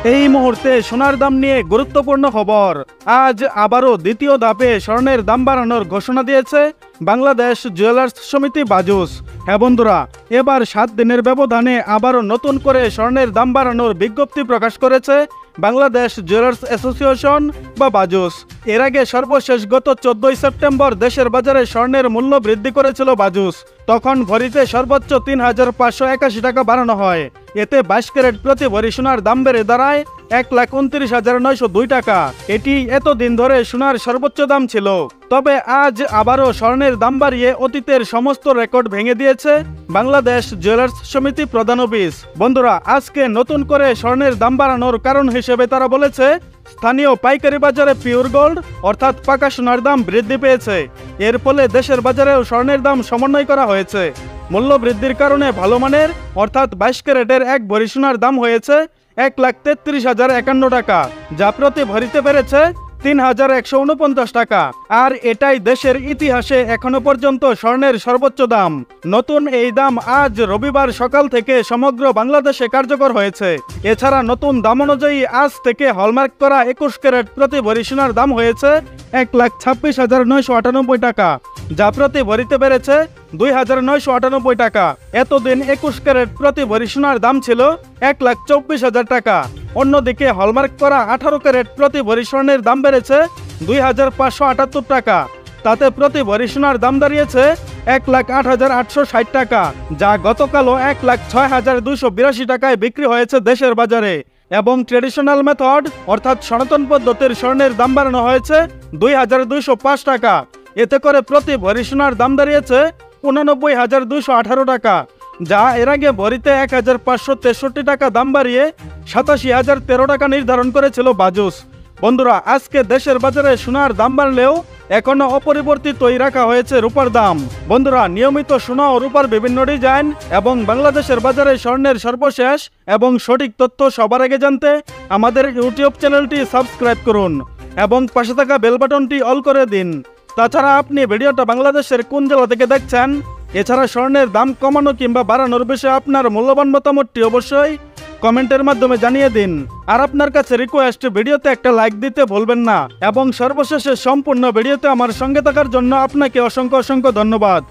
এই মুহূর্তে সোনার দাম নিয়ে গুরুত্বপূর্ণ খবর। আজ আবারও দ্বিতীয় ধাপে স্বর্ণের দাম বাড়ানোর ঘোষণা দিয়েছে বাংলাদেশ জুয়েলার্স সমিতি বাজুস। হ্যাঁ বন্ধুরা, এবার 7 দিনের ব্যবধানে আবারও নতুন করে স্বর্ণের দাম বাড়ানোর বিজ্ঞপ্তি প্রকাশ করেছে বাংলাদেশ জুয়েলার্স অ্যাসোসিয়েশন বা বাজুস। এর আগে সর্বশেষ গত 14 সেপ্টেম্বর দেশের বাজারে স্বর্ণের মূল্য বৃদ্ধি করেছিল বাজুস। তখন ভরিতে সর্বোচ্চ ৩,৫৮১ টাকা বাড়ানো হয়। এতে 22 ক্যারেট প্রতি ভরি সোনার দাম বেড়ে দাঁড়ায় ১,২৯,৯০২ টাকা। এটি এতদিন ধরে সোনার সর্বোচ্চ দাম ছিল। তবে আজ আবারও স্বর্ণের দাম বাড়িয়ে অতীতের সমস্ত রেকর্ড ভেঙে দিয়েছে বাংলাদেশ জুয়েলার্স সমিতি প্রধান অফিস। বন্ধুরা, আজকে নতুন করে স্বর্ণের দাম বাড়ানোর কারণ হিসেবে তারা বলেছে, স্থানীয় পাইকারি বাজারে পিওর গোল্ড অর্থাৎ পাকা সোনার দাম বৃদ্ধি পেয়েছে। এর ফলে দেশের বাজারেও স্বর্ণের দাম সমন্বয় করা হয়েছে। মূল্য বৃদ্ধির কারণে ভালো মানের অর্থাৎ 22 ক্যারেটের এক ভরি সোনার দাম হয়েছে ১,৩৩,০৫১ টাকা, যা প্রতি ভরিতে বেড়েছে ৩,১৪৯ টাকা। আর এটাই দেশের ইতিহাসে এখনো পর্যন্ত স্বর্ণের সর্বোচ্চ দাম। নতুন এই দাম আজ রবিবার সকাল থেকে সমগ্র বাংলাদেশে কার্যকর হয়েছে। এছাড়া নতুন দাম অনুযায়ী আজ থেকে হলমার্ক করা 21 ক্যারেট প্রতি ভরি সোনার দাম হয়েছে ১,২৬,৯৯৮ টাকা, যা প্রতি ভরিতে বেড়েছে ২,৯৯৮ টাকা। এতদিন 21 ক্যারেট প্রতি ভরি সোনার দাম ছিল ১,২৪,০০০ টাকা। অন্যদিকে হলমার্ক করা 18 ক্যারেট প্রতি ভরি স্বর্ণের দাম বেড়েছে ২,৫৭৮ টাকা। তাতে প্রতি ভরি সোনার দাম দাঁড়িয়েছে ১,০৮,৮৬০ টাকা, যা গতকালও ১,০৬,২৮২ টাকায় বিক্রি হয়েছে দেশের বাজারে। এবং ট্রেডিশনাল মেথড অর্থাৎ সনাতন পদ্ধতির স্বর্ণের দাম বাড়ানো হয়েছে ২,২০৫ টাকা। এতে করে প্রতি ভরি সোনার দাম দাঁড়িয়েছে ৮৯,২১৮ টাকা, যা এর আগে ভরিতে ১,৫৬৩ টাকা দাম বাড়িয়ে ৮৭,০১৩ টাকা নির্ধারণ করেছিল বাজুস। বন্ধুরা, আজকে দেশের বাজারে সোনার দাম বাড়লেও এখনো অপরিবর্তিতই রাখা হয়েছে রূপার দাম। বন্ধুরা, নিয়মিত সোনা ও রূপার বিভিন্ন ডিজাইন এবং বাংলাদেশের বাজারে স্বর্ণের সর্বশেষ এবং সঠিক তথ্য সবার আগে জানতে আমাদের ইউটিউব চ্যানেলটি সাবস্ক্রাইব করুন এবং পাশে থাকা বেল বাটনটি অল করে দিন। তাছাড়া আপনি ভিডিওটা বাংলাদেশের কোন জেলা থেকে দেখছেন, এছাড়া স্বর্ণের দাম কমানো কিংবা বাড়ানোর বিষয়ে আপনার মূল্যবান মতামতটি অবশ্যই কমেন্টের মাধ্যমে জানিয়ে দিন। আর আপনার কাছে রিকোয়েস্ট, ভিডিওতে একটা লাইক দিতে ভুলবেন না এবং সর্বশেষে সম্পূর্ণ ভিডিওতে আমার সঙ্গে থাকার জন্য আপনাকে অসংখ্য ধন্যবাদ।